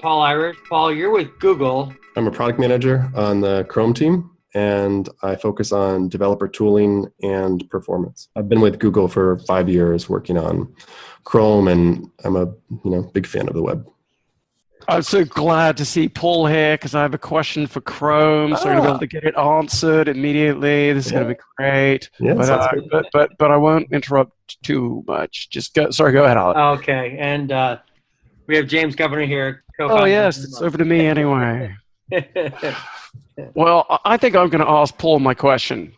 Paul Irish. Paul, you're with Google. I'm a product manager on the Chrome team, and I focus on developer tooling and performance. I've been with Google for 5 years working on Chrome, and I'm a big fan of the web. I'm so glad to see Paul here because I have a question for Chrome, so I'm going to be able to get it answered immediately. This is going to be great. Yeah, but I won't interrupt too much. Go ahead, Alex. Okay, and we have James Governor here. Oh, yes, it's over to me anyway. Well, I think I'm going to ask Paul my question.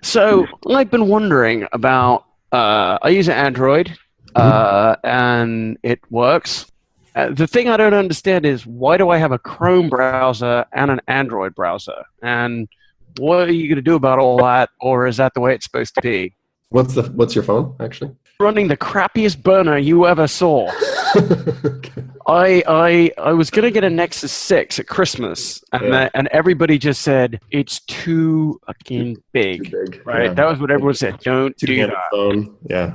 So I've been wondering about, I use an Android, and it works. The thing I don't understand is why do I have a Chrome browser and an Android browser? And what are you going to do about all that? Or is that the way it's supposed to be? What's your phone, actually? Running the crappiest burner you ever saw. Okay. I was going to get a Nexus 6 at Christmas, and everybody just said, it's too fucking big. Too big. Right? Yeah. That was what everyone said. Don't do that. Phone. Yeah.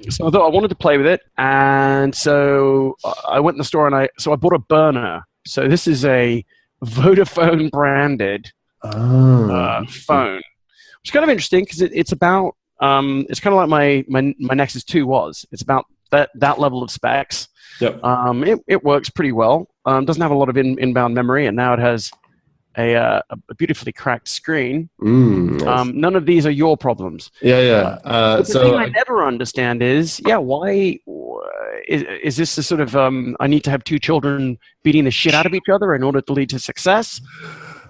So I thought I wanted to play with it, and so I went in the store, and I bought a burner. So this is a Vodafone branded phone, which is kind of interesting because it's about it's kind of like my Nexus 2 was. It's about that level of specs. Yep. It works pretty well. Doesn't have a lot of inbound memory, and now it has a beautifully cracked screen. Nice. None of these are your problems. Yeah. The thing I never understand is, why is this a sort of I need to have two children beating the shit out of each other in order to lead to success?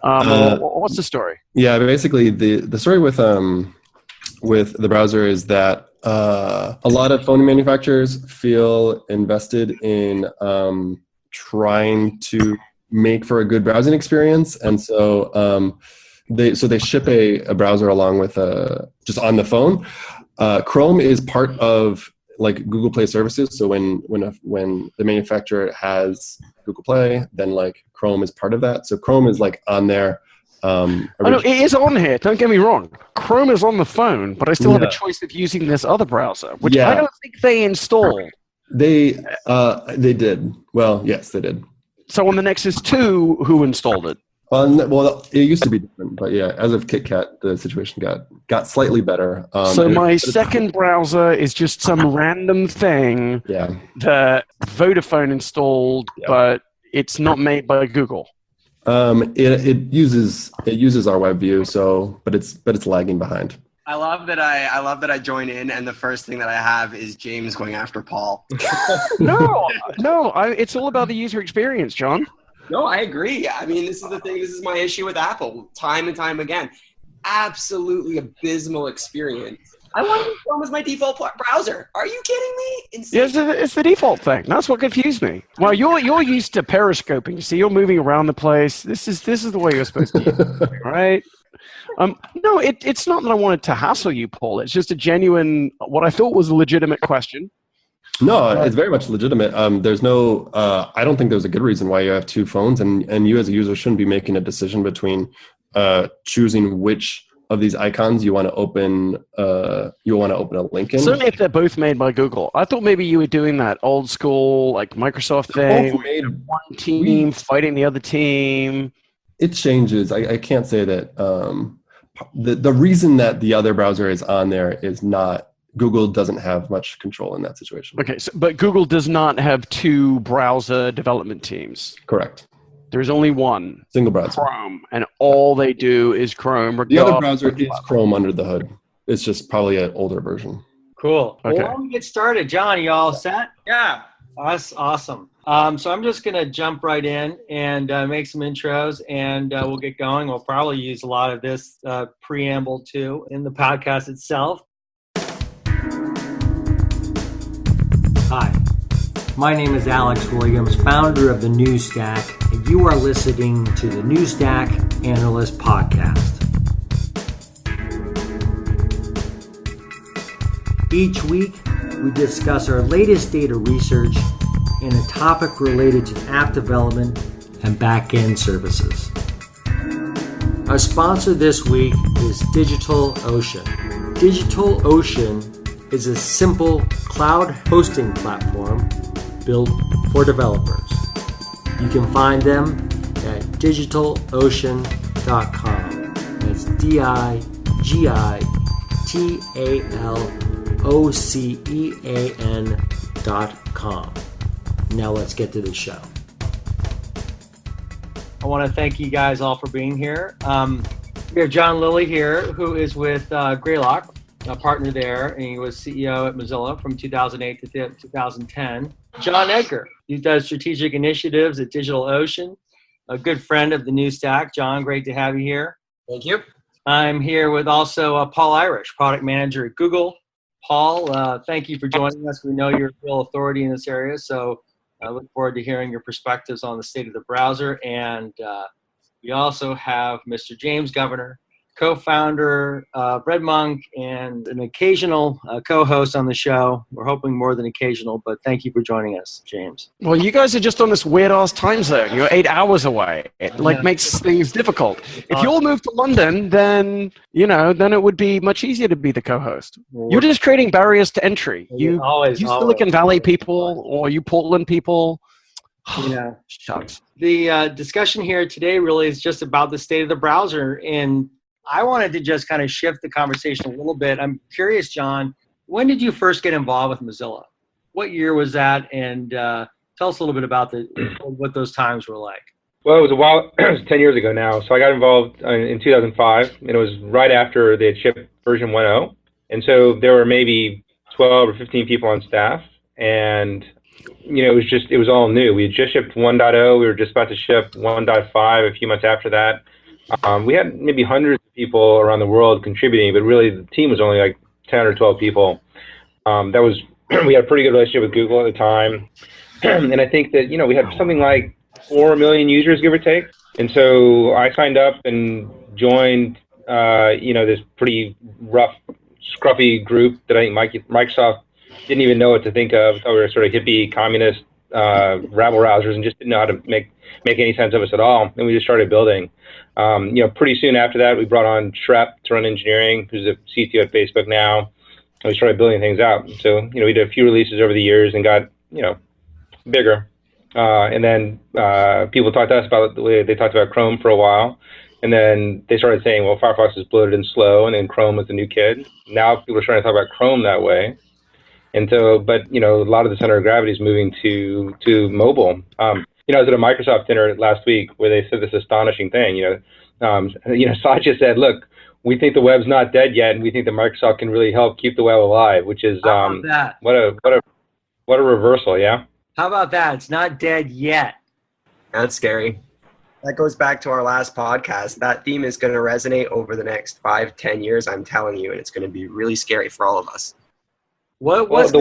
What's the story? Yeah, basically the story with the browser is that a lot of phone manufacturers feel invested in trying to make for a good browsing experience, and so they ship a browser along with just on the phone. Chrome is part of like Google Play services, so when the manufacturer has Google Play, then like Chrome is part of that. So Chrome is like on there. It is on here, don't get me wrong. Chrome is on the phone, but I still have a choice of using this other browser, which I don't think they installed. They did. Well, yes, they did. So on the Nexus 2, who installed it? Well, it used to be different, but yeah, as of KitKat, the situation got slightly better. So my second browser is just some random thing that Vodafone installed, but it's not made by Google. It uses our web view, but it's lagging behind. I love that I join in, and the first thing that I have is James going after Paul. No, it's all about the user experience, John. No, I agree. I mean, this is the thing. This is my issue with Apple, time and time again. Absolutely abysmal experience. I want to use Chrome as my default browser. Are you kidding me? Insane. Yeah, it's the default thing. That's what confused me. Well, you're used to periscoping, so you're moving around the place. This is the way you're supposed to use it, right? No, it's not that I wanted to hassle you, Paul. It's just a genuine, what I thought was a legitimate question. No, it's very much legitimate. There's no, I don't think there's a good reason why you have two phones, and you as a user shouldn't be making a decision between choosing which of these icons you want to open a link in. Certainly if they're both made by Google. I thought maybe you were doing that old school like Microsoft thing, one team fighting the other team. It changes. I can't say that the reason that the other browser is on there is not, Google doesn't have much control in that situation. Okay, but Google does not have two browser development teams. Correct. There's only one. Single browser. Chrome. And all they do is Chrome. The other browser is Chrome under the hood. It's just probably an older version. Cool. Okay. Well, let me get started. John, you all set? Yeah. That's awesome. So I'm just going to jump right in and make some intros, and we'll get going. We'll probably use a lot of this preamble, too, in the podcast itself. Hi, my name is Alex Williams, founder of the News Stack, and you are listening to the News Stack Analyst Podcast. Each week, we discuss our latest data research and a topic related to app development and back-end services. Our sponsor this week is DigitalOcean. DigitalOcean is a simple cloud hosting platform built for developers. You can find them at DigitalOcean.com. That's DigitalOcean.com. Now let's get to the show. I want to thank you guys all for being here. We have John Lilly here, who is with Greylock, a partner there, and he was CEO at Mozilla from 2008 to 2010. John Edgar, he does strategic initiatives at DigitalOcean, a good friend of the new stack. John, great to have you here. Thank you. I'm here with also Paul Irish, product manager at Google. Paul, thank you for joining us. We know you're a real authority in this area, so I look forward to hearing your perspectives on the state of the browser. And we also have Mr. James Governor, co-founder of RedMonk and an occasional co-host on the show. We're hoping more than occasional, but thank you for joining us, James. Well, you guys are just on this weird-ass time zone. You're 8 hours away. It makes things difficult. If you all move to London, then then it would be much easier to be the co-host. You're just creating barriers to entry. You Silicon Valley people or you Portland people. Shucks. The discussion here today really is just about the state of the browser, and I wanted to just kind of shift the conversation a little bit. I'm curious, John, when did you first get involved with Mozilla? What year was that? And tell us a little bit about what those times were like. Well, it was a while. It was 10 years ago now. So I got involved in 2005, and it was right after they had shipped version 1.0. And so there were maybe 12 or 15 people on staff, and it was all new. We had just shipped 1.0. We were just about to ship 1.5 a few months after that. We had maybe hundreds of people around the world contributing, but really the team was only like 10 or 12 people. We had a pretty good relationship with Google at the time. And I think that, we had something like 4 million users, give or take. And so I signed up and joined, this pretty rough, scruffy group that I think Microsoft didn't even know what to think of. Thought we were sort of hippie, communist, rabble-rousers, and just didn't know how to make any sense of us at all. And we just started building. Pretty soon after that, we brought on Shrep to run engineering, who's the CTO at Facebook now. And we started building things out. So, we did a few releases over the years and got, bigger. And then people talked to us about the way they talked about Chrome for a while. And then they started saying, well, Firefox is bloated and slow, and then Chrome was the new kid. Now people are starting to talk about Chrome that way. And so, but, a lot of the center of gravity is moving to mobile. I was at a Microsoft dinner last week where they said this astonishing thing. Satya said, "Look, we think the web's not dead yet, and we think that Microsoft can really help keep the web alive." Which is what a reversal, yeah. How about that? It's not dead yet. That's scary. That goes back to our last podcast. That theme is going to resonate over the next 5-10 years. I'm telling you, and it's going to be really scary for all of us. The web's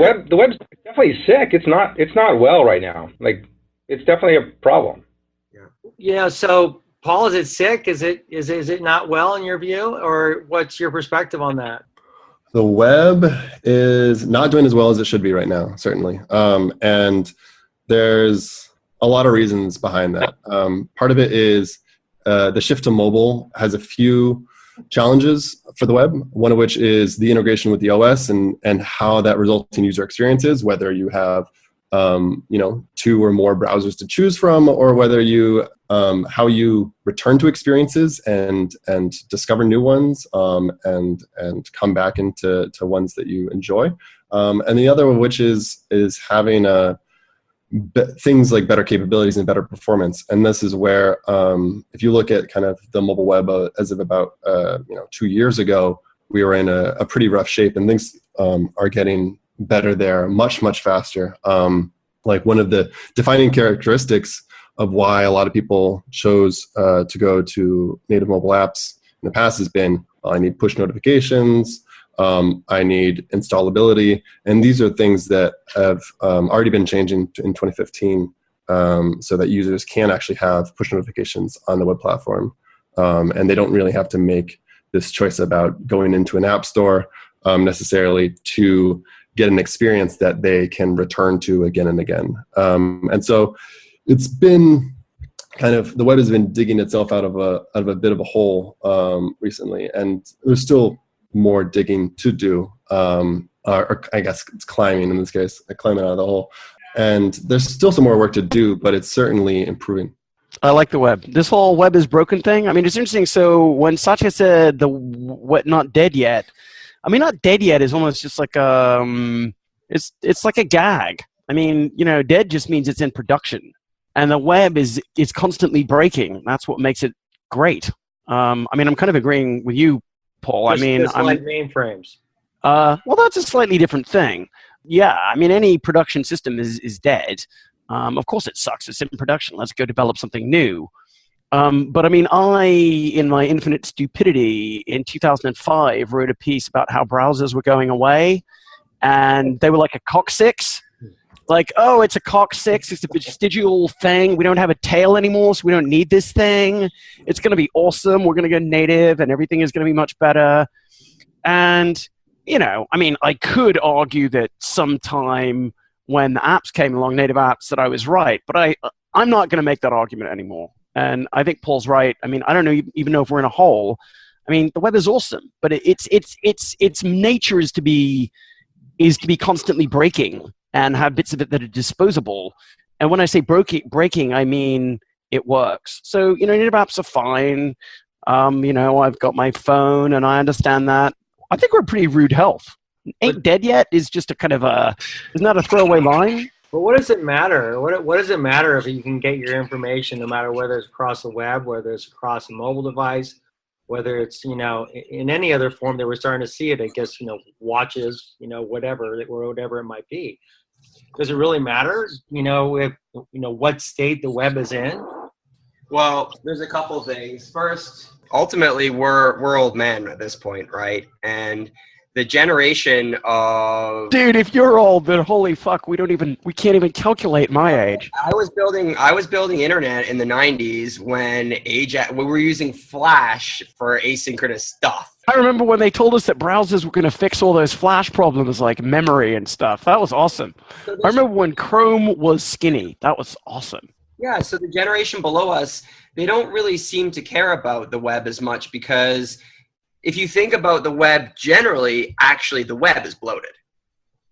definitely sick. It's not well right now. Like, it's definitely a problem. Yeah. So, Paul, is it sick? Is it not well in your view, or what's your perspective on that? The web is not doing as well as it should be right now, certainly. And there's a lot of reasons behind that. Part of it is the shift to mobile has a few challenges for the web, one of which is the integration with the OS and how that results in user experiences, whether you have 2 or more browsers to choose from, or whether you how you return to experiences and discover new ones and come back into ones that you enjoy. And the other one, which is having things like better capabilities and better performance. And this is where if you look at kind of the mobile web as of about 2 years ago, we were in a pretty rough shape, and things are getting better there much faster. Like one of the defining characteristics of why a lot of people chose to go to native mobile apps in the past has been, well, I need push notifications, I need installability, and these are things that have already been changing in 2015 so that users can actually have push notifications on the web platform, and they don't really have to make this choice about going into an app store necessarily to get an experience that they can return to again and again. And so it's been kind of, the web has been digging itself out of a bit of a hole recently, and there's still more digging to do, or I guess it's climbing in this case, climbing out of the hole. And there's still some more work to do, but it's certainly improving. I like the web. This whole web is broken thing. I mean, it's interesting. So when Satya said what not dead yet, I mean, not dead yet is almost just like it's like a gag. I mean, you know, dead just means it's in production, and the web is constantly breaking. That's what makes it great. I mean, I'm kind of agreeing with you, Paul. Just like mainframes. Well, that's a slightly different thing. Yeah, I mean, any production system is dead. Of course it sucks. It's in production. Let's go develop something new. But I mean, in my infinite stupidity, in 2005, wrote a piece about how browsers were going away, and they were like a coccyx. Like, oh, it's a coccyx. It's a vestigial thing. We don't have a tail anymore, so we don't need this thing. It's going to be awesome. We're going to go native, and everything is going to be much better. And, you know, I mean, I could argue that sometime when the apps came along, native apps, that I was right. But I'm not going to make that argument anymore. And I think Paul's right. I mean, I don't even know if we're in a hole. I mean, the web is awesome, but its nature is to be constantly breaking and have bits of it that are disposable. And when I say breaking, I mean it works. So, you know, native apps are fine. You know, I've got my phone and I understand that. I think we're pretty rude health. Ain't dead yet is just a kind of isn't that a throwaway line? But what does it matter? What does it matter if you can get your information no matter whether it's across the web, whether it's across a mobile device, whether it's, you know, in any other form that we're starting to see it, I guess, you know, watches, you know, whatever it might be. Does it really matter, you know, if, you know, what state the web is in? Well, there's a couple things. First, ultimately, we're old men at this point, right? And the generation of if you're old, then holy fuck, we can't even calculate my age. I was building internet in the 90s when we were using Flash for asynchronous stuff. I remember when they told us that browsers were going to fix all those Flash problems like memory and stuff. That was awesome. I remember when Chrome was skinny. That was awesome. Yeah, so the generation below us, they don't really seem to care about the web as much because if you think about the web generally, actually the web is bloated.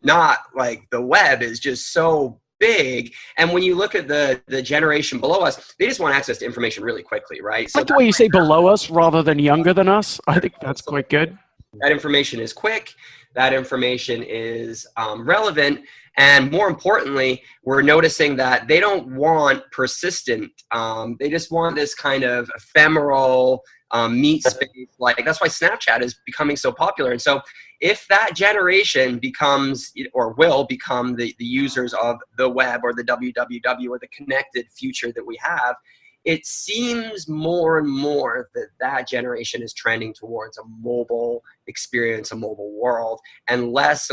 Not like the web is just so big. And when you look at the generation below us, they just want access to information really quickly, right? So I like the way you say below us rather than younger than us. I think that's quite good. That information is quick. That information is relevant. And more importantly, we're noticing that they don't want persistent. They just want this kind of ephemeral meat space. Like that's why Snapchat is becoming so popular. And so if that generation becomes or will become the users of the web or the WWW or the connected future that we have, it seems more and more that generation is trending towards a mobile experience, a mobile world, and less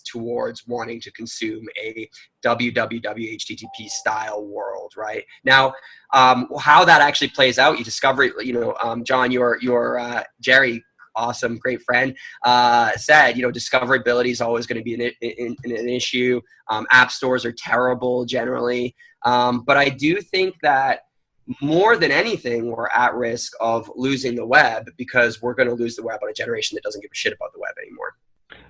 towards wanting to consume a www HTTP style world, right? Now, how that actually plays out, you discover, you know, John, your Jerry, awesome, great friend, said, you know, discoverability is always going to be an issue. App stores are terrible generally. But I do think that more than anything, we're at risk of losing the web because we're going to lose the web on a generation that doesn't give a shit about the web anymore.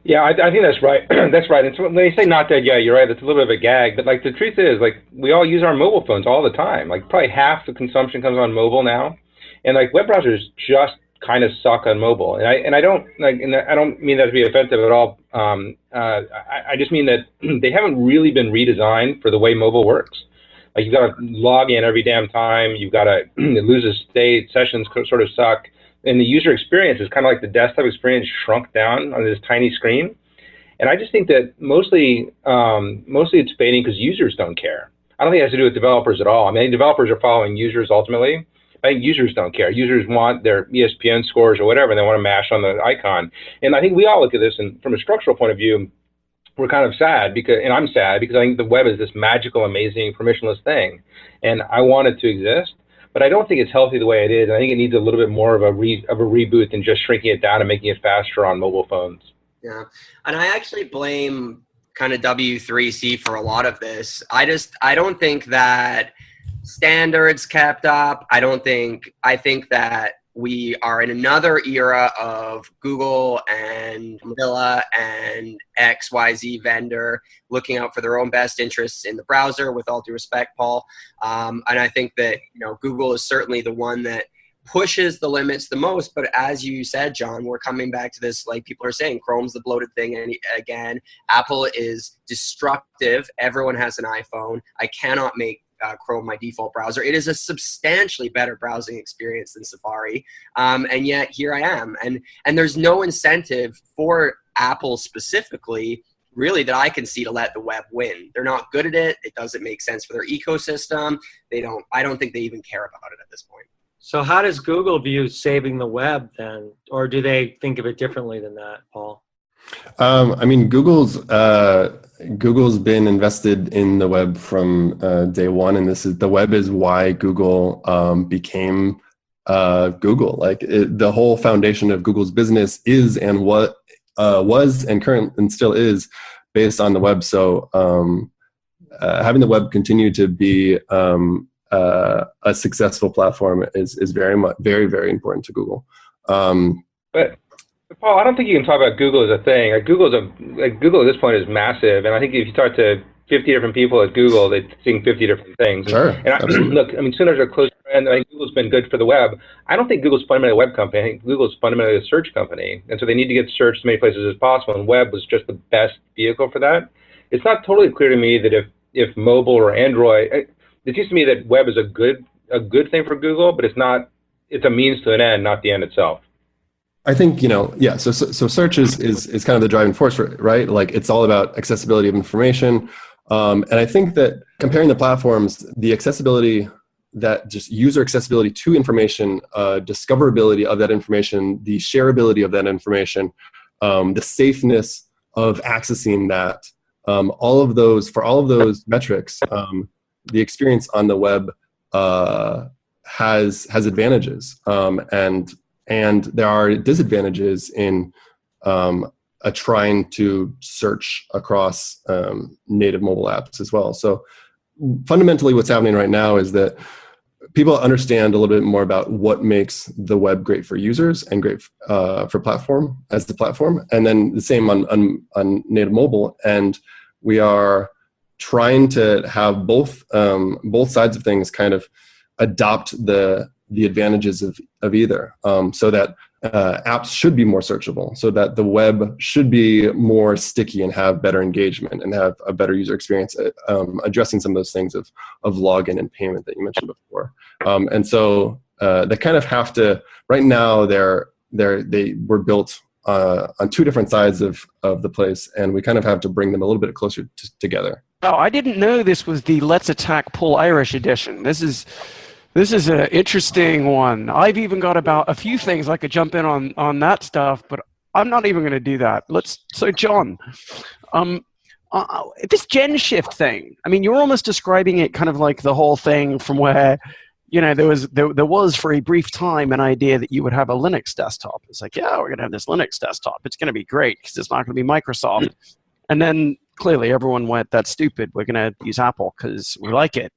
Yeah, I think that's right. That's right. And so when they say not dead, yeah, you're right. It's a little bit of a gag. But like the truth is, like we all use our mobile phones all the time. Like probably half the consumption comes on mobile now, and like web browsers just kind of suck on mobile. And I don't mean that to be offensive at all. I just mean that they haven't really been redesigned for the way mobile works. Like you've got to log in every damn time. You've got to lose a state. Sessions sort of suck. And the user experience is kind of like the desktop experience shrunk down on this tiny screen. And I just think that mostly it's fading because users don't care. I don't think it has to do with developers at all. I mean, developers are following users ultimately. I think users don't care. Users want their ESPN scores or whatever, and they want to mash on the icon. And I think we all look at this, and from a structural point of view, we're kind of sad because, and I'm sad because I think the web is this magical, amazing, permissionless thing, and I want it to exist. But I don't think it's healthy the way it is. I think it needs a little bit more of a reboot than just shrinking it down and making it faster on mobile phones. Yeah, and I actually blame kind of W3C for a lot of this. I don't think that standards kept up. I think that We are in another era of Google and Mozilla and XYZ vendor looking out for their own best interests in the browser, with all due respect, Paul. And I think that, Google is certainly the one that pushes the limits the most. But as you said, John, we're coming back to this, like people are saying, Chrome's the bloated thing. And again, Apple is destructive. Everyone has an iPhone. I cannot make Chrome my default browser. It is a substantially better browsing experience than Safari, and yet here I am. And there's no incentive for Apple specifically, really, that I can see to let the web win. They're not good at it. It doesn't make sense for their ecosystem. I don't think they even care about it at this point. So how does Google view saving the web then? Or do they think of it differently than that, Paul? I mean, Google's been invested in the web from day one, and the web is why Google became Google. Like the whole foundation of Google's business is and what was and current and still is based on the web. So having the web continue to be a successful platform is very, very important to Google. But Paul, I don't think you can talk about Google as a thing. Google at this point is massive, and I think if you talk to 50 different people at Google, they're seeing 50 different things. Sure. Look, I mean, soon as they're close friend, I think Google's been good for the web. I don't think Google's fundamentally a web company. I think Google's fundamentally a search company, and so they need to get search as many places as possible. And web was just the best vehicle for that. It's not totally clear to me that if mobile or Android, it seems to me that web is a good thing for Google, but it's not. It's a means to an end, not the end itself. I think, yeah, so search is kind of the driving force, right? Like it's all about accessibility of information. And I think that comparing the platforms, the accessibility, that just user accessibility to information, discoverability of that information, the shareability of that information, the safeness of accessing that, all of those metrics, the experience on the web has advantages. And there are disadvantages in trying to search across native mobile apps as well. So fundamentally what's happening right now is that people understand a little bit more about what makes the web great for users and great for platform as the platform, and then the same on native mobile. And we are trying to have both sides of things kind of adopt the advantages of either, so that apps should be more searchable, so that the web should be more sticky and have better engagement and have a better user experience, addressing some of those things of login and payment that you mentioned before. And so they kind of have to, right now they were built on two different sides of the place, and we kind of have to bring them a little bit closer together. Oh, I didn't know this was the Let's Attack Paul Irish edition. This is an interesting one. I've even got about a few things I could jump in on that stuff, but I'm not even going to do that. So John, this gen shift thing, I mean, you're almost describing it kind of like the whole thing from where, there was for a brief time an idea that you would have a Linux desktop. It's like, yeah, we're going to have this Linux desktop. It's going to be great because it's not going to be Microsoft. And then clearly everyone went, that's stupid. We're going to use Apple because we like it.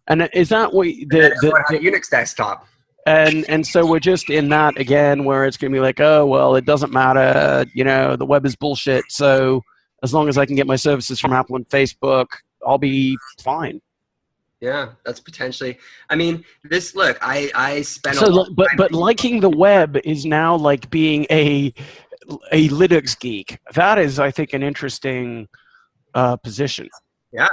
And is that what the Unix desktop? And so we're just in that again, where it's going to be like, oh, well, it doesn't matter. The web is bullshit. So as long as I can get my services from Apple and Facebook, I'll be fine. Yeah, that's potentially. I mean, I spent but liking the web is now like being a Linux geek. That is, I think, an interesting position. Yeah,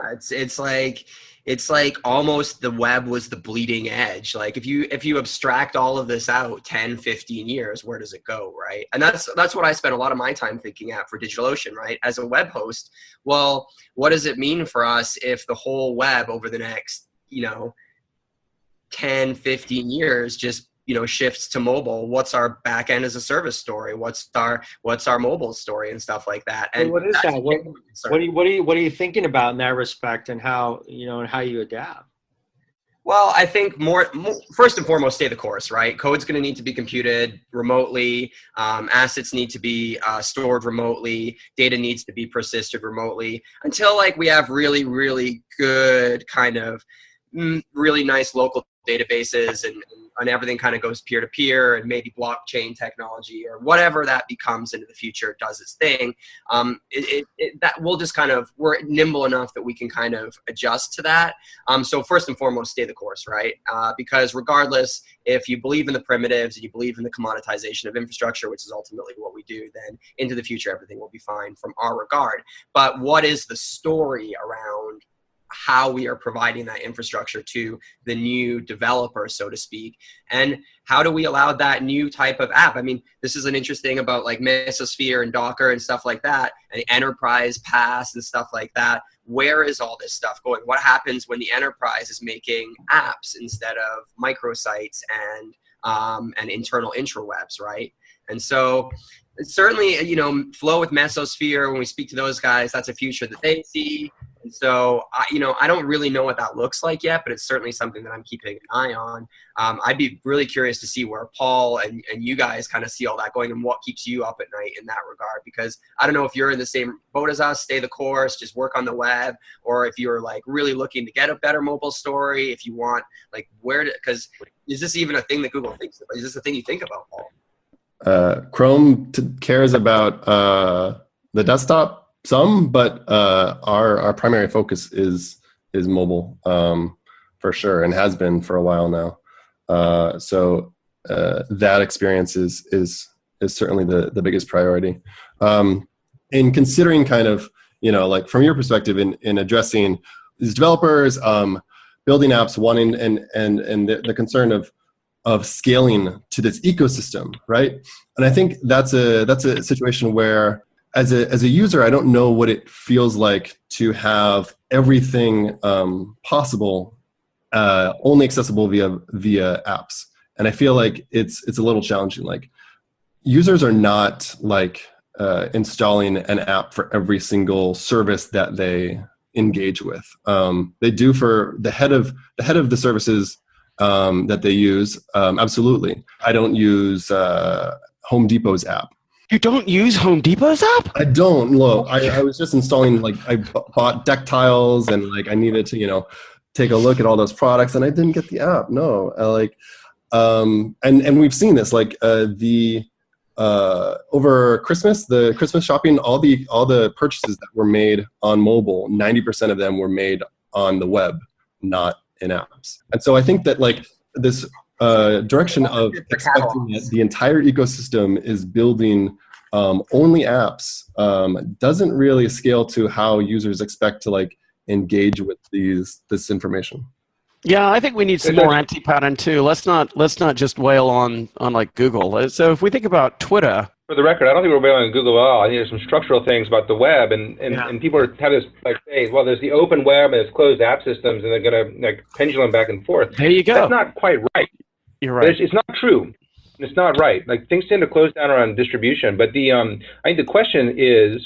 it's like almost the web was the bleeding edge. Like if you abstract all of this out 10, 15 years, where does it go, right? And that's what I spent a lot of my time thinking at for DigitalOcean, right? As a web host, well, what does it mean for us if the whole web over the next, 10, 15 years just shifts to mobile? What's our back end as a service story? What's our mobile story and stuff like that? And what is that? What are you thinking about in that respect, and how you adapt? Well, I think more first and foremost, stay the course, right? Code's going to need to be computed remotely. Assets need to be stored remotely. Data needs to be persisted remotely until we have really, really good kind of really nice local databases and and everything kind of goes peer-to-peer, and maybe blockchain technology or whatever that becomes into the future does its thing, that we'll just kind of, we're nimble enough that we can kind of adjust to that. So first and foremost, stay the course, right? Because regardless, if you believe in the primitives and you believe in the commoditization of infrastructure, which is ultimately what we do, then into the future, everything will be fine from our regard. But what is the story around how we are providing that infrastructure to the new developer, so to speak, and how do we allow that new type of app? I mean, this is an interesting about like Mesosphere and Docker and stuff like that, and enterprise pass and stuff like that. Where is all this stuff going? What happens when the enterprise is making apps instead of microsites and internal intrawebs, right? And so certainly, you know, flow with Mesosphere, when we speak to those guys, that's a future that they see. And so, you know, I don't really know what that looks like yet, but it's certainly something that I'm keeping an eye on. I'd be really curious to see where Paul and you guys kind of see all that going and what keeps you up at night in that regard. Because I don't know if you're in the same boat as us, stay the course, just work on the web, or if you're like really looking to get a better mobile story, if you want, like because is this even a thing that Google thinks about? Is this a thing you think about, Paul? Chrome cares about the desktop some, but our primary focus is mobile for sure, and has been for a while now. So that experience is certainly the biggest priority. In considering kind of, you know, like from your perspective in addressing these developers building apps, wanting and the concern of scaling to this ecosystem, right? And I think that's a situation where as a user, I don't know what it feels like to have everything possible only accessible via apps. And I feel like it's a little challenging. Like, users are not like installing an app for every single service that they engage with. They do for the head of the services that they use. Absolutely. I don't use Home Depot's app. You don't use Home Depot's app? I don't. Look, I was just installing, like, I bought deck tiles, and like I needed to, you know, take a look at all those products, and I didn't get the app. No, and we've seen this, like over Christmas, the Christmas shopping, all the purchases that were made on mobile, 90% of them were made on the web, not in apps. And so I think that like this direction of expecting that the entire ecosystem is building only apps doesn't really scale to how users expect to like engage with this information. Yeah, I think we need some more anti-pattern too. Let's not just wail on like Google. So if we think about Twitter. For the record, I don't think we're wailing on Google at all. I think there's some structural things about the web, and people have this like, say, well, there's the open web and there's closed app systems, and they're gonna like pendulum back and forth. There you go. That's not quite right. You're right. It's not true. It's not right. Like, things tend to close down around distribution, but I think the question is,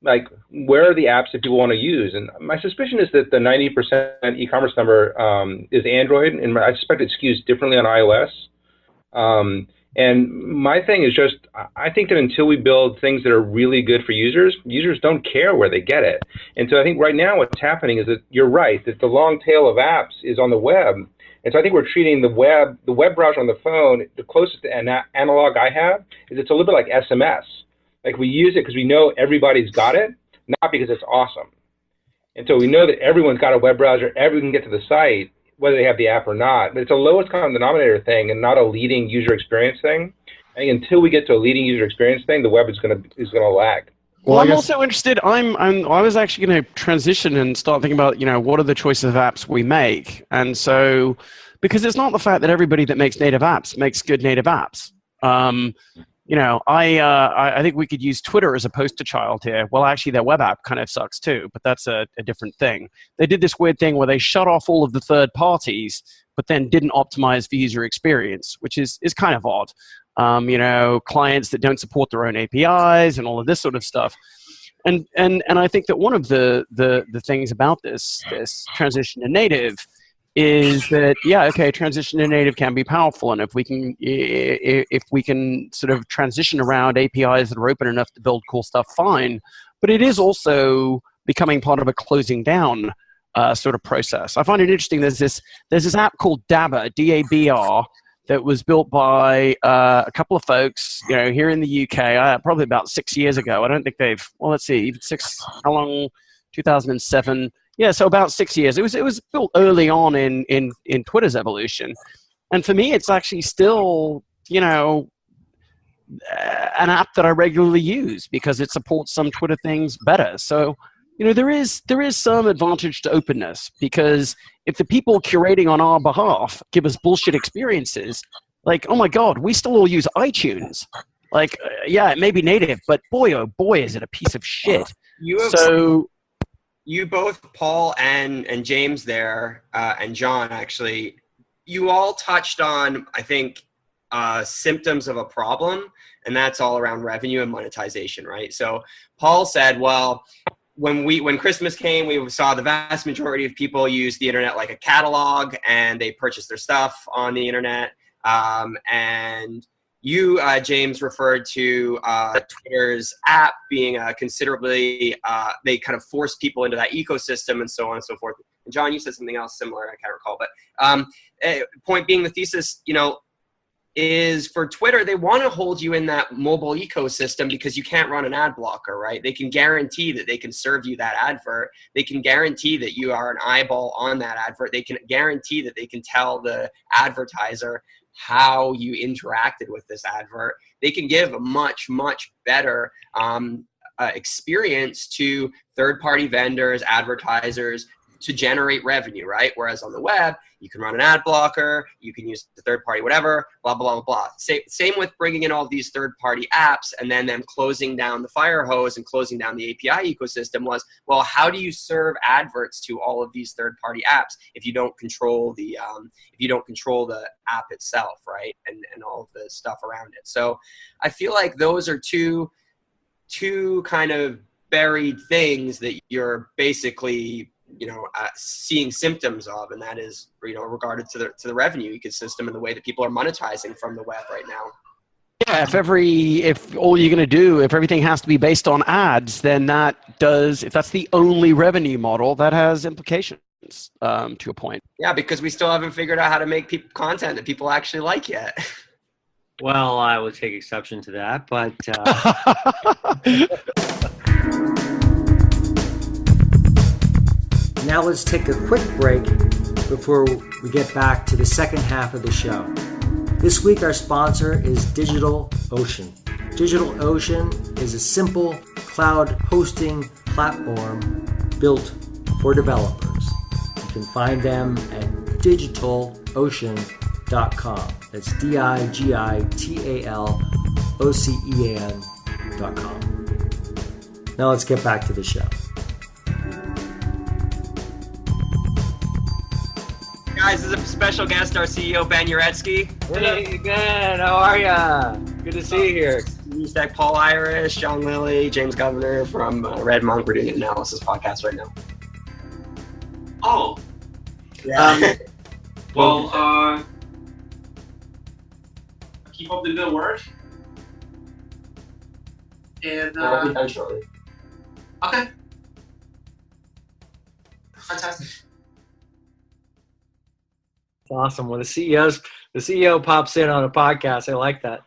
like, where are the apps that people want to use? And my suspicion is that the 90% e-commerce number is Android, and I suspect it skews differently on iOS. And my thing is just, I think that until we build things that are really good for users don't care where they get it. And so I think right now what's happening is that you're right, that the long tail of apps is on the web. And so I think we're treating the web browser on the phone, the closest analog I have is it's a little bit like SMS. Like, we use it because we know everybody's got it, not because it's awesome. And so we know that everyone's got a web browser, everyone can get to the site, whether they have the app or not. But it's a lowest common denominator thing and not a leading user experience thing. I think until we get to a leading user experience thing, the web is gonna lag. Well, I'm also interested. I was actually going to transition and start thinking about, you know, what are the choices of apps we make, and so because it's not the fact that everybody that makes native apps makes good native apps. You know, I think we could use Twitter as a poster child here. Well, actually, their web app kind of sucks too, but that's a different thing. They did this weird thing where they shut off all of the third parties, but then didn't optimize for user experience, which is kind of odd. You know, clients that don't support their own APIs and all of this sort of stuff. And I think that one of the things about this transition to native is that, yeah, okay, transition to native can be powerful, and if we can sort of transition around APIs that are open enough to build cool stuff, fine. But it is also becoming part of a closing down sort of process. I find it interesting. There's this app called Dabber, D-A-B-R, that was built by a couple of folks, here in the UK, probably about 6 years ago. I don't think they've, well, let's see, how long? 2007. Yeah, so about 6 years. It was built early on in Twitter's evolution. And for me, it's actually still, an app that I regularly use because it supports some Twitter things better. So, there is some advantage to openness, because if the people curating on our behalf give us bullshit experiences, like, oh my God, we still all use iTunes. Like, yeah, it may be native, but boy, oh boy, is it a piece of shit. You both, Paul and James there, and John, actually, you all touched on, I think, symptoms of a problem, and that's all around revenue and monetization, right? So Paul said, well, when Christmas came, we saw the vast majority of people use the internet like a catalog, and they purchase their stuff on the internet. And you, James, referred to Twitter's app being considerably, they kind of force people into that ecosystem and so on and so forth. And John, you said something else similar, I can't recall. But point being, the thesis, is for Twitter, they want to hold you in that mobile ecosystem because you can't run an ad blocker, right? They can guarantee that they can serve you that advert. They can guarantee that you are an eyeball on that advert. They can guarantee that they can tell the advertiser how you interacted with this advert. They can give a much, much better experience to third-party vendors, advertisers, to generate revenue, right? Whereas on the web, you can run an ad blocker, you can use the third party, whatever, blah, blah, blah, blah. Same with bringing in all of these third party apps and then them closing down the fire hose and closing down the API ecosystem was, well, how do you serve adverts to all of these third party apps if you don't control the app itself, right? And all of the stuff around it. So I feel like those are two kind of buried things that you're basically seeing symptoms of, and that is, regarded to the revenue ecosystem and the way that people are monetizing from the web right now. Yeah, if all you're going to do, if everything has to be based on ads, then if that's the only revenue model, that has implications to a point. Yeah, because we still haven't figured out how to make content that people actually like yet. Well, I would take exception to that, but Now let's take a quick break before we get back to the second half of the show. This week our sponsor is DigitalOcean. DigitalOcean is a simple cloud hosting platform built for developers. You can find them at digitalocean.com. That's DigitalOcean.com. Now let's get back to the show. Guys, this is a special guest, our CEO, Ben Uretsky. Hey, Ben, how are ya? Good to see you here. Tech, Paul Irish, John Lilly, James Governor from RedMonk. We're doing an analysis podcast right now. Oh. Yeah. Well, keep up the good work. And, We'll be done shortly. Okay. Fantastic. Awesome. When the CEO pops in on a podcast, I like that.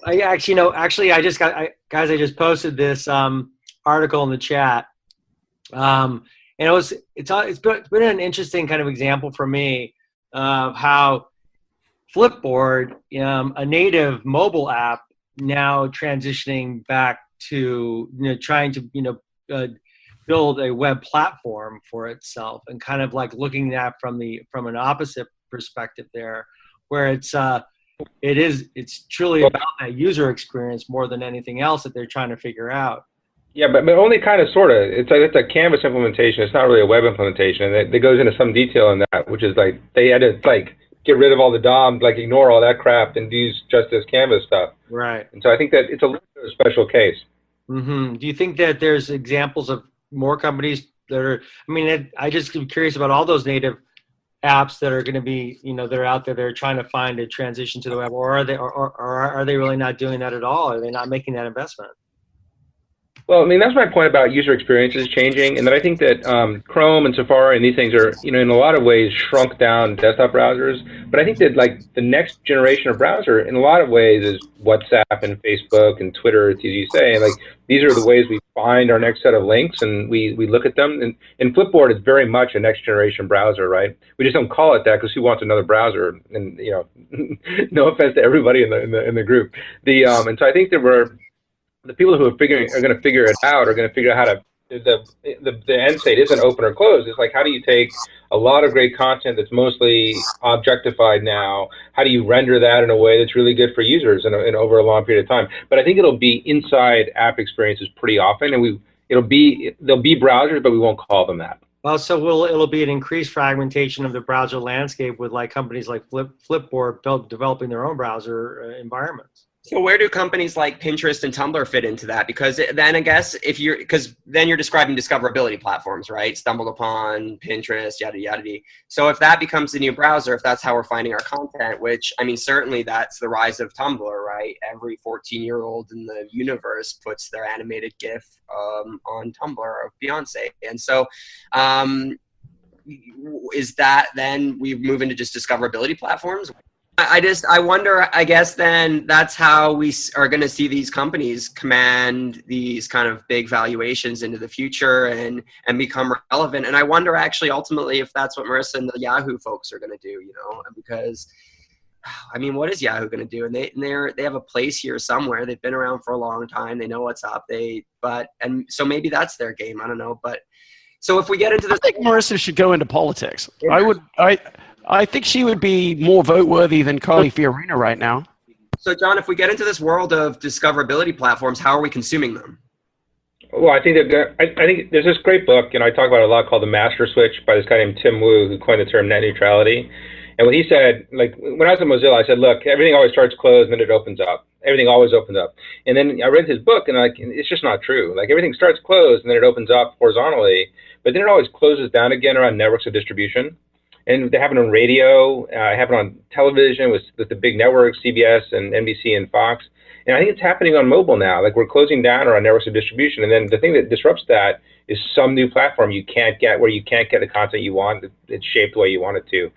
I just posted this article in the chat, and it's been an interesting kind of example for me of how Flipboard, a native mobile app, now transitioning back to trying to build a web platform for itself, and kind of like looking at from an opposite perspective there, where it's truly about that user experience more than anything else that they're trying to figure out. Yeah, but only kind of, sort of. It's a Canvas implementation. It's not really a web implementation. And it goes into some detail in that, which is like they had to get rid of all the DOM, ignore all that crap and use just this Canvas stuff. Right. And so I think that it's a little bit of a special case. Mm-hmm. Do you think that there's examples of more companies that are? I mean, I just am curious about all those native apps that are going to be, that are out there. They're trying to find a transition to the web, or are they really not doing that at all? Are they not making that investment? Well, I mean, that's my point about user experiences changing, and that I think that Chrome and Safari and these things are, in a lot of ways shrunk down desktop browsers. But I think that like the next generation of browser, in a lot of ways, is WhatsApp and Facebook and Twitter, as you say. And like these are the ways we find our next set of links, and we look at them. And Flipboard is very much a next generation browser, right? We just don't call it that because who wants another browser? And no offense to everybody in the group. And so I think that the people who are going to figure it out are going to figure out how to. The end state isn't open or closed. It's like, how do you take a lot of great content that's mostly objectified now? How do you render that in a way that's really good for users and over a long period of time? But I think it'll be inside app experiences pretty often, and there'll be browsers, but we won't call them that. Well, so it'll be an increased fragmentation of the browser landscape with like companies like Flipboard developing their own browser environments. So where do companies like Pinterest and Tumblr fit into that? Because then I guess because then you're describing discoverability platforms, right? Stumbled upon, Pinterest, yada, yada, yada. So if that becomes the new browser, if that's how we're finding our content, which, I mean, certainly that's the rise of Tumblr, right? Every 14-year-old in the universe puts their animated GIF on Tumblr of Beyonce. And so is that then we move into just discoverability platforms? I wonder, I guess then that's how we are going to see these companies command these kind of big valuations into the future and become relevant. And I wonder actually ultimately if that's what Marissa and the Yahoo folks are going to do, because I mean, what is Yahoo going to do? And they have a place here somewhere. They've been around for a long time. They know what's up. And so maybe that's their game. I don't know. But so if we get into this, I think Marissa should go into politics. I think she would be more vote-worthy than Carly Fiorina right now. So, John, if we get into this world of discoverability platforms, how are we consuming them? Well, I think there's this great book, I talk about it a lot, called The Master Switch by this guy named Tim Wu, who coined the term net neutrality. And what he said, like when I was at Mozilla, I said, look, everything always starts closed and then it opens up. Everything always opens up. And then I read his book and it's just not true. Like everything starts closed and then it opens up horizontally, but then it always closes down again around networks of distribution. And they happen on radio, happen on television with the big networks, CBS and NBC and Fox. And I think it's happening on mobile now. Like we're closing down around networks of distribution. And then the thing that disrupts that is some new platform you can't get where you can't get the content you want. It's shaped the way you want it to.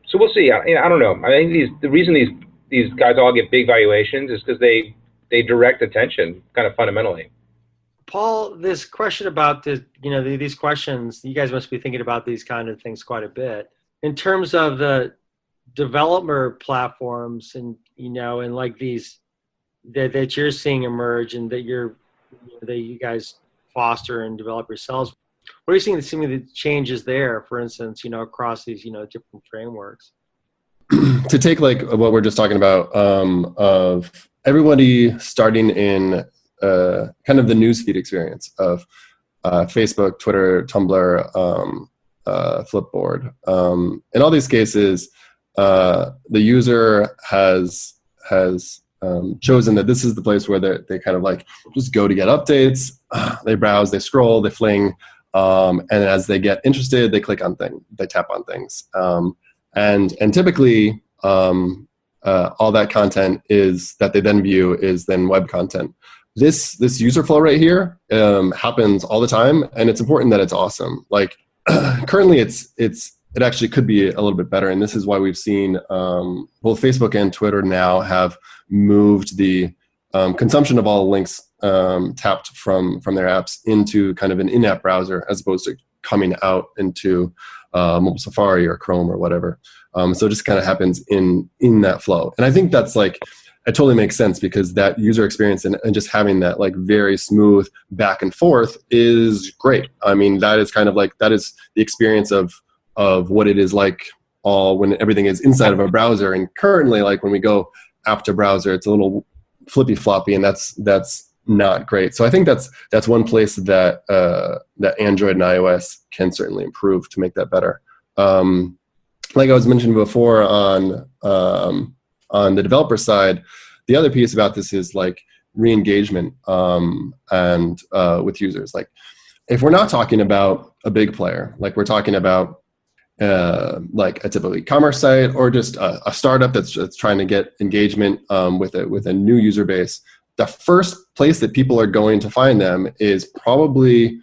So we'll see. I don't know. I think the reason these guys all get big valuations is because they direct attention kind of fundamentally. Paul, this question about these questions, you guys must be thinking about these kind of things quite a bit. In terms of the developer platforms and, and like these that you're seeing emerge and that you guys foster and develop yourselves, what are you seeing some of the changes there, for instance, across these, different frameworks? To take like what we're just talking about, of everybody starting in kind of the newsfeed experience of Facebook, Twitter, Tumblr, Flipboard. In all these cases, the user has chosen that this is the place where they kind of like just go to get updates. They browse, they scroll, they fling, and as they get interested, they click on things, they tap on things, and typically all that content is that they then view is then web content. This user flow right here happens all the time, and it's important that it's awesome. Like currently, it actually could be a little bit better, and this is why we've seen both Facebook and Twitter now have moved the consumption of all links tapped from their apps into kind of an in-app browser as opposed to coming out into mobile Safari or Chrome or whatever. So it just kind of happens in that flow, and I think that's like. It totally makes sense because that user experience and just having that like very smooth back and forth is great. I mean, that is kind of like, that is the experience of what it is like when everything is inside of a browser. And currently, like when we go app to browser, it's a little flippy floppy, and that's not great. So I think that's one place that Android and iOS can certainly improve to make that better. Like I was mentioning before on the developer side, the other piece about this is like re-engagement and with users. Like if we're not talking about a big player, like we're talking about like a typical e-commerce site or just a startup that's trying to get engagement with a new user base, the first place that people are going to find them is probably,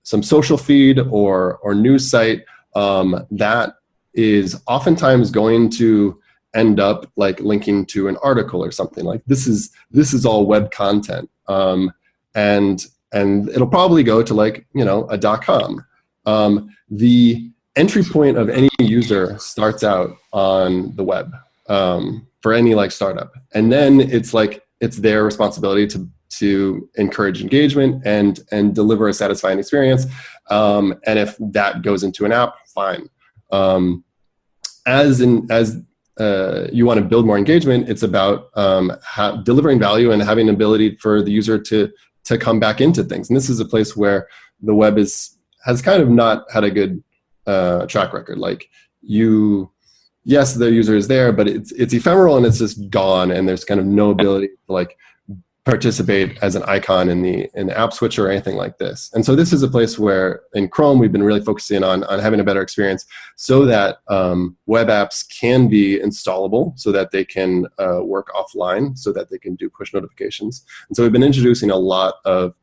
some social feed or news site that is oftentimes going to end up like linking to an article or something. Like this is all web content, and it'll probably go to like a .com. The entry point of any user starts out on the web for any like startup, and then it's their responsibility to encourage engagement and deliver a satisfying experience. And if that goes into an app, fine. As you want to build more engagement, it's about delivering value and having an ability for the user to come back into things. And this is a place where the web has kind of not had a good track record. Like yes, the user is there, but it's ephemeral and it's just gone, and there's kind of no ability to like participate as an icon in the app switcher or anything like this. And so this is a place where in Chrome we've been really focusing on having a better experience so that web apps can be installable, so that they can work offline, so that they can do push notifications. And so we've been introducing a lot of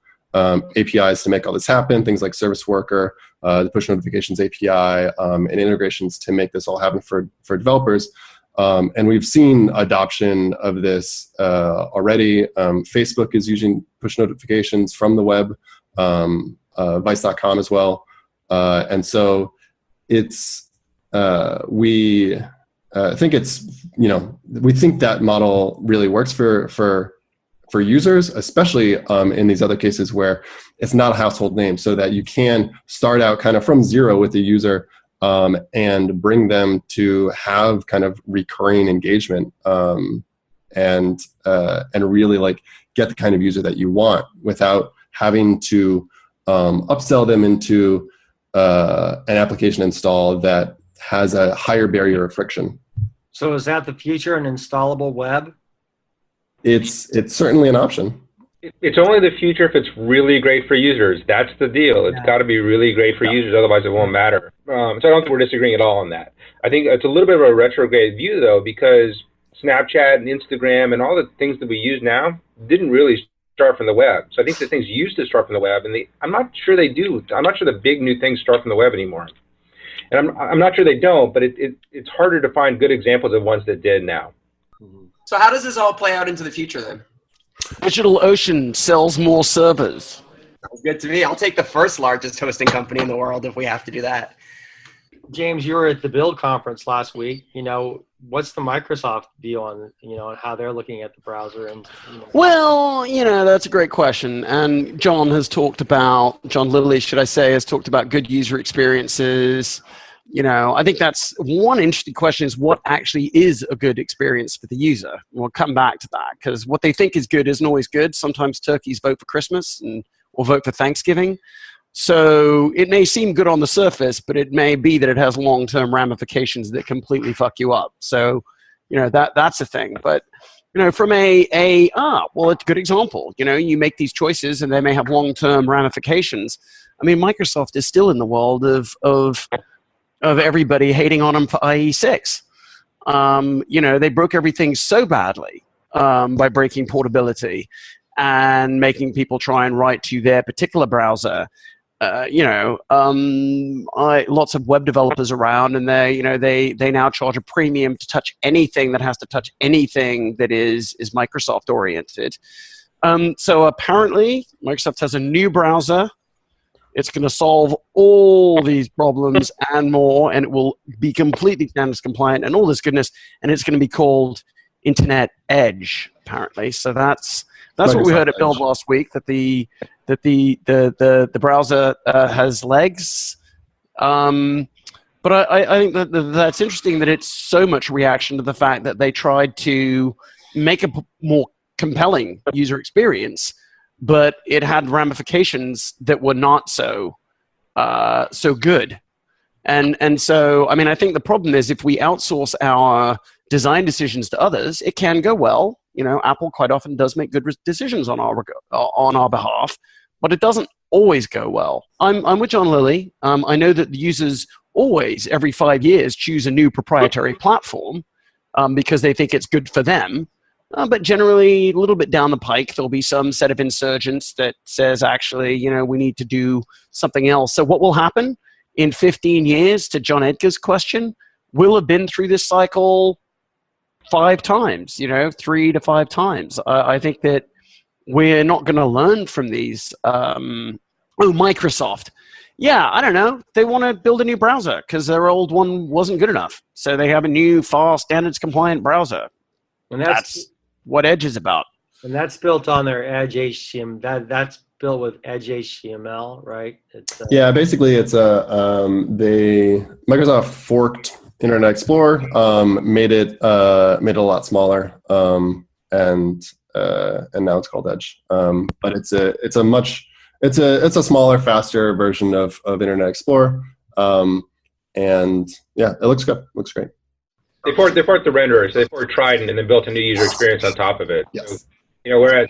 APIs to make all this happen, things like Service Worker, the push notifications API, and integrations to make this all happen for developers. And we've seen adoption of this already. Facebook is using push notifications from the web, Vice.com as well. And so it's, we think it's, we think that model really works for users, especially in these other cases where it's not a household name, so that you can start out kind of from zero with the user and bring them to have kind of recurring engagement and really like get the kind of user that you want without having to upsell them into an application install that has a higher barrier of friction. So is that the future, an installable web? It's certainly an option. It's only the future if it's really great for users. That's the deal. It's got to be really great for users, otherwise it won't matter. So I don't think we're disagreeing at all on that. I think it's a little bit of a retrograde view, though, because Snapchat and Instagram and all the things that we use now didn't really start from the web. So I think the things used to start from the web, and I'm not sure they do. I'm not sure the big new things start from the web anymore. And I'm not sure they don't, but it's harder to find good examples of ones that did now. So how does this all play out into the future then? DigitalOcean sells more servers. Sounds good to me. I'll take the first largest hosting company in the world if we have to do that. James, you were at the Build conference last week. What's the Microsoft view on, on how they're looking at the browser? And Well, that's a great question. And John Lilly, should I say, has talked about good user experiences. I think that's one interesting question, is what actually is a good experience for the user? We'll come back to that, because what they think is good isn't always good. Sometimes turkeys vote for Christmas or vote for Thanksgiving. So it may seem good on the surface, but it may be that it has long-term ramifications that completely fuck you up. So, that's a thing. But, from it's a good example. You make these choices and they may have long-term ramifications. I mean, Microsoft is still in the world of everybody hating on them for IE6. They broke everything so badly by breaking portability and making people try and write to their particular browser. Lots of web developers around, and they now charge a premium to touch anything that has to touch anything that is Microsoft oriented. So apparently Microsoft has a new browser. It's going to solve all these problems and more, and it will be completely standards compliant and all this goodness. And it's going to be called Internet Edge, apparently. So that's Microsoft what we heard at Build last week, that the browser has legs. But I think that's interesting that it's so much reaction to the fact that they tried to make a more compelling user experience, but it had ramifications that were not so good. And so, I mean, I think the problem is if we outsource our design decisions to others, it can go well. Apple quite often does make good decisions on our behalf, but it doesn't always go well. I'm with John Lilly. I know that the users always, every 5 years, choose a new proprietary platform because they think it's good for them. But generally, a little bit down the pike, there'll be some set of insurgents that says, actually, we need to do something else. So what will happen in 15 years, to John Edgar's question, we'll have been through this cycle 5 times, 3 to 5 times. I think that we're not going to learn from these. Microsoft. Yeah, I don't know. They want to build a new browser because their old one wasn't good enough. So they have a new, fast, standards-compliant browser. And that's what Edge is about. And that's built on their Edge HTML. That's built with Edge HTML, right? Yeah, basically, it's Microsoft forked Internet Explorer, made it a lot smaller, and now it's called Edge. But it's a smaller, faster version of Internet Explorer, and yeah, it looks good. Looks great. They port the renderers. They port Trident and then built a new user experience on top of it. Yes. So, whereas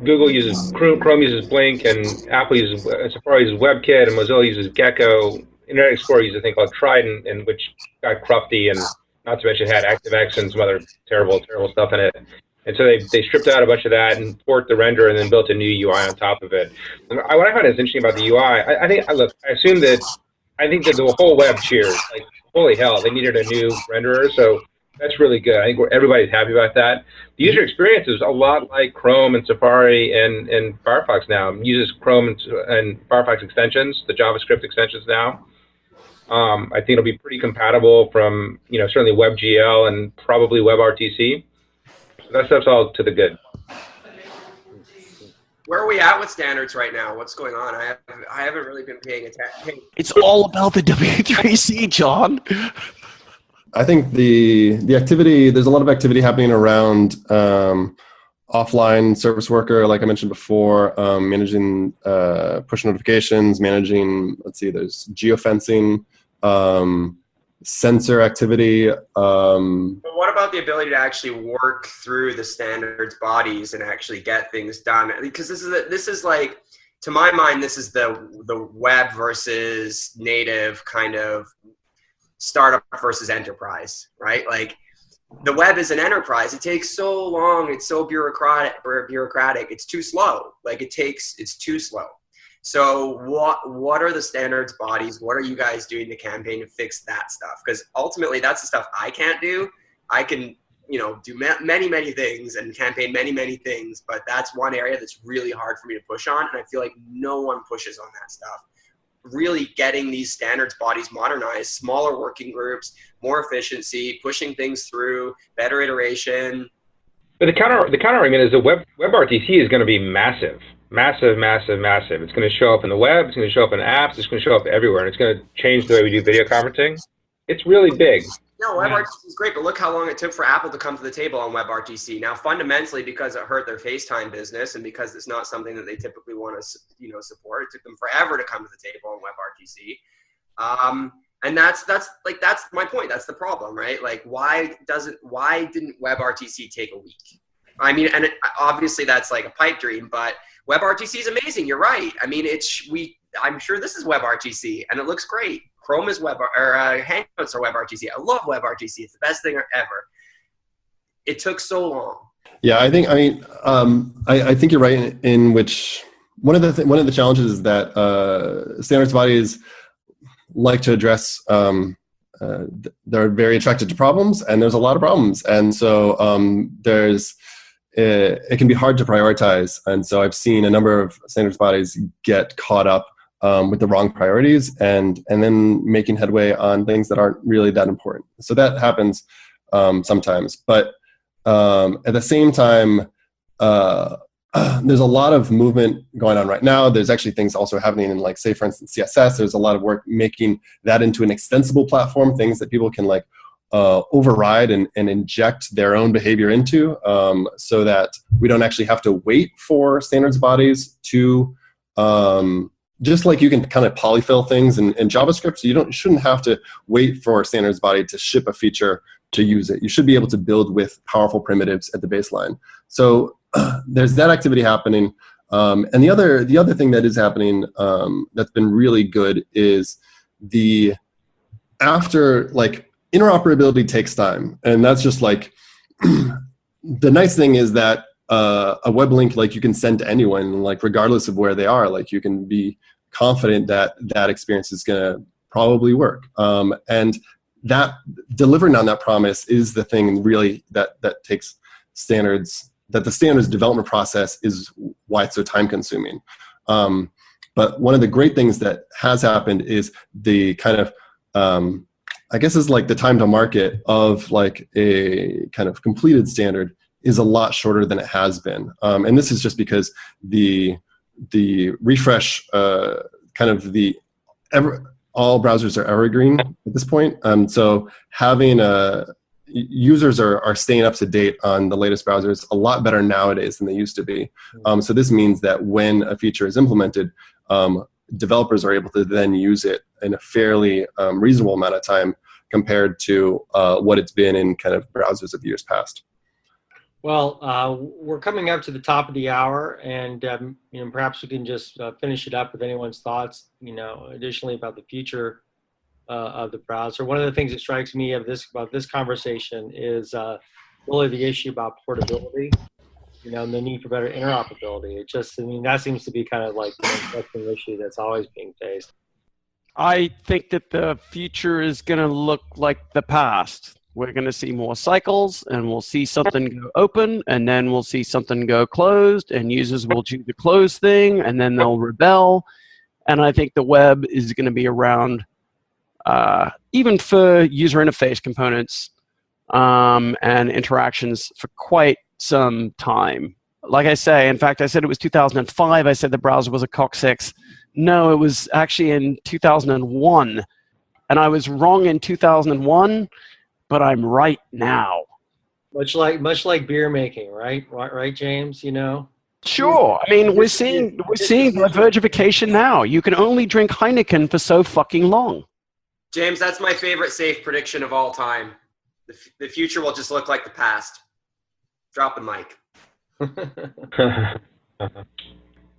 Google uses Chrome uses Blink, and Apple uses Safari uses WebKit, and Mozilla uses Gecko. Internet Explorer uses a thing called Trident, and which got crufty, and not to mention had ActiveX and some other terrible stuff in it. And so they stripped out a bunch of that and ported the render and then built a new UI on top of it. And what I find is interesting about the UI, I think that the whole web cheers. Like, holy hell, they needed a new renderer, so that's really good. I think everybody's happy about that. The user experience is a lot like Chrome and Safari and Firefox now. It uses Chrome and Firefox extensions, the JavaScript extensions now. I think it'll be pretty compatible from, certainly WebGL and probably WebRTC. So that stuff's all to the good. Where are we at with standards right now? What's going on? I haven't really been paying attention. It's all about the W3C, John. I think the activity, there's a lot of activity happening around offline service worker, like I mentioned before, managing push notifications, managing, there's geofencing, sensor activity. But what about the ability to actually work through the standards bodies and actually get things done? Because this is like, to my mind, this is the web versus native kind of startup versus enterprise, right? Like, the web is an enterprise. It takes so long. It's so bureaucratic. It's too slow. It's too slow. So what are the standards bodies? What are you guys doing to campaign to fix that stuff? Because ultimately, that's the stuff I can't do. I can, do many, many things and campaign many, many things, but that's one area that's really hard for me to push on. And I feel like no one pushes on that stuff. Really getting these standards bodies modernized, smaller working groups, more efficiency, pushing things through, better iteration. But the counter argument is that WebRTC is going to be massive. Massive, massive, massive. It's going to show up in the web, it's going to show up in apps, it's going to show up everywhere, and it's going to change the way we do video conferencing. It's really big. No, WebRTC is great, but look how long it took for Apple to come to the table on WebRTC. Now, fundamentally, because it hurt their FaceTime business and because it's not something that they typically want to, support, it took them forever to come to the table on WebRTC. And that's my point. That's the problem, right? Like, why didn't WebRTC take a week? I mean, and obviously that's like a pipe dream, but WebRTC is amazing. You're right. I mean, I'm sure this is WebRTC and it looks great. Chrome is Hangouts are WebRTC. I love WebRTC. It's the best thing ever. It took so long. Yeah, I think you're right in which one of the challenges is that standards bodies like to address. They're very attracted to problems, and there's a lot of problems, and so it can be hard to prioritize. And so I've seen a number of standards bodies get caught up with the wrong priorities and then making headway on things that aren't really that important. So that happens sometimes. But at the same time, there's a lot of movement going on right now. There's actually things also happening in, like, say, for instance, CSS. There's a lot of work making that into an extensible platform, things that people can override and inject their own behavior into, so that we don't actually have to wait for standards bodies to, just like you can kind of polyfill things in JavaScript, so you shouldn't have to wait for a standards body to ship a feature to use it. You should be able to build with powerful primitives at the baseline. So there's that activity happening. And the other thing that is happening that's been really good is interoperability takes time. And that's just like, the nice thing is that a web link, like, you can send to anyone, like, regardless of where they are. Like, you can be confident that that experience is going to probably work. And that delivering on that promise is the thing really that takes standards, that the standards development process is why it's so time consuming. But one of the great things that has happened is the kind of, I guess is like the time to market of like a kind of completed standard is a lot shorter than it has been. And this is just because the refresh, kind of all browsers are evergreen at this point. So having users are staying up to date on the latest browsers a lot better nowadays than they used to be. So this means that when a feature is implemented, developers are able to then use it in a fairly reasonable amount of time compared to what it's been in kind of browsers of years past. Well, we're coming up to the top of the hour, and you know, perhaps we can just finish it up with anyone's thoughts, you know, additionally about the future of the browser. One of the things that strikes me about this conversation is really the issue about portability, you know, and the need for better interoperability. It just, I mean, that seems to be kind of like the interesting issue that's always being faced. I think that the future is going to look like the past. We're going to see more cycles, and we'll see something go open, and then we'll see something go closed, and users will choose the closed thing, and then they'll rebel. And I think the web is going to be around even for user interface components and interactions for quite some time. Like I say, in fact, I said it was 2005. I said the browser was a coccyx. No, it was actually in 2001. And I was wrong in 2001, but I'm right now. Much like beer making, right? Right, James? You know. Sure. I mean, we're seeing divergification now. You can only drink Heineken for so fucking long. James, that's my favorite safe prediction of all time. The future will just look like the past. Drop the mic.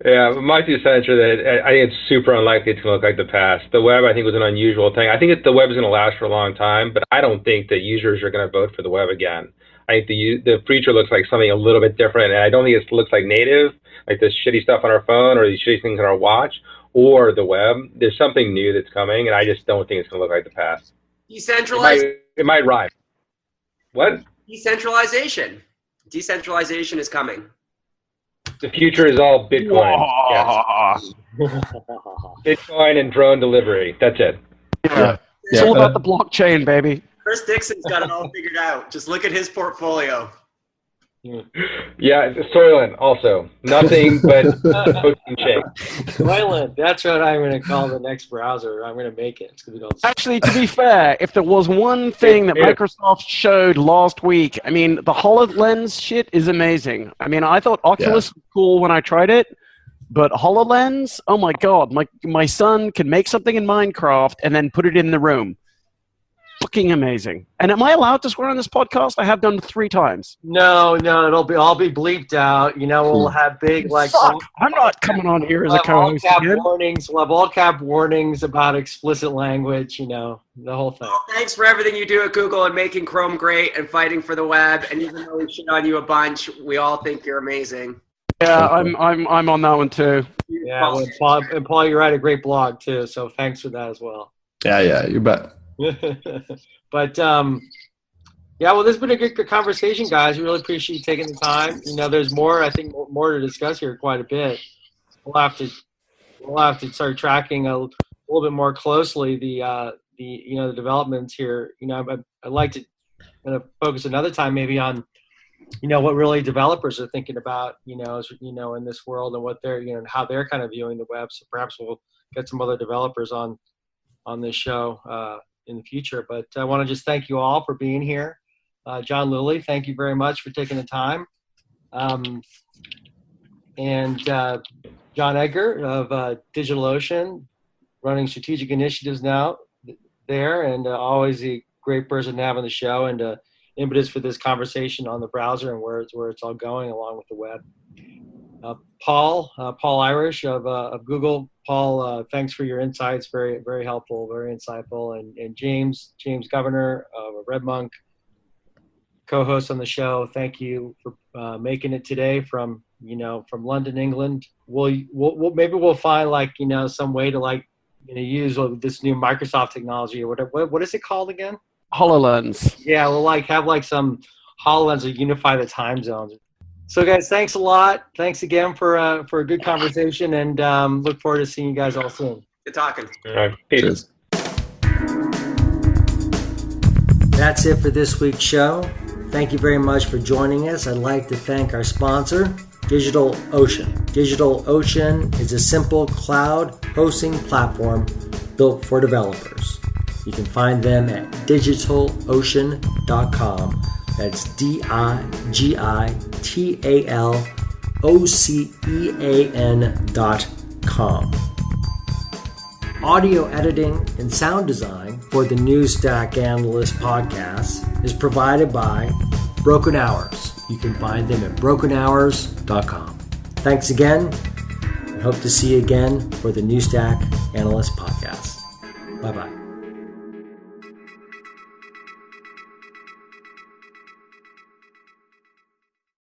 Yeah, my 2 cents are that I think it's super unlikely it's going to look like the past. The web, I think, was an unusual thing. I think the web is going to last for a long time, but I don't think that users are going to vote for the web again. I think the future looks like something a little bit different, and I don't think it looks like native, like this shitty stuff on our phone or these shitty things on our watch, or the web. There's something new that's coming, and I just don't think it's going to look like the past. Decentralized. It might rhyme. What? Decentralization. Decentralization is coming. The future is all Bitcoin. Yes. Bitcoin and drone delivery. That's it. Yeah. It's all about the blockchain, baby. Chris Dixon's got it all figured out. Just look at his portfolio. Yeah, Soylent also. Nothing but protein shake. Soylent, that's what I'm going to call the next browser. I'm going to make it. It's going to be called. Actually, to be fair, if there was one thing that Microsoft showed last week, I mean, the HoloLens shit is amazing. I mean, I thought Oculus was cool when I tried it, but HoloLens, oh my God, my son can make something in Minecraft and then put it in the room. Fucking amazing. And am I allowed to swear on this podcast? I have done 3 times. No, it'll all be bleeped out. You know, we'll have big I'm not coming on here as a co-host again. We'll have all cap warnings about explicit language. You know, the whole thing. Well, thanks for everything you do at Google and making Chrome great and fighting for the web. And even though we shit on you a bunch, we all think you're amazing. Yeah, I'm on that one too. Yeah, and Paul, you write a great blog too. So thanks for that as well. Yeah, you bet. But yeah, well, this has been a good conversation, guys. We really appreciate you taking the time. You know, there's more, I think, more to discuss here quite a bit. We'll have to start tracking a little bit more closely the developments here. You know, I'd like to kind of focus another time maybe on, you know, what really developers are thinking about, you know, in this world and what they're, you know, how they're kind of viewing the web. So perhaps we'll get some other developers on this show in the future. But I want to just thank you all for being here. John Lilly, thank you very much for taking the time. And John Edgar of DigitalOcean, running strategic initiatives now there, and always a great person to have on the show, and impetus for this conversation on the browser and where it's all going along with the web. Paul Irish of Google. Paul, thanks for your insights. Very, very helpful, very insightful. And James Governor of RedMonk. co-host on the show. Thank you for making it today from London, England. Maybe we'll find some way to use this new Microsoft technology or whatever. What is it called again? HoloLens. Yeah, we'll have some HoloLens to unify the time zones. So guys, thanks a lot. Thanks again for a good conversation, and look forward to seeing you guys all soon. Good talking. All right. Peace. Cheers. That's it for this week's show. Thank you very much for joining us. I'd like to thank our sponsor, DigitalOcean. DigitalOcean is a simple cloud hosting platform built for developers. You can find them at digitalocean.com. That's DigitalOcean.com. Audio editing and sound design for the News Stack Analyst podcast is provided by Broken Hours. You can find them at brokenhours.com. Thanks again, and hope to see you again for the News Stack Analyst podcast. Bye-bye.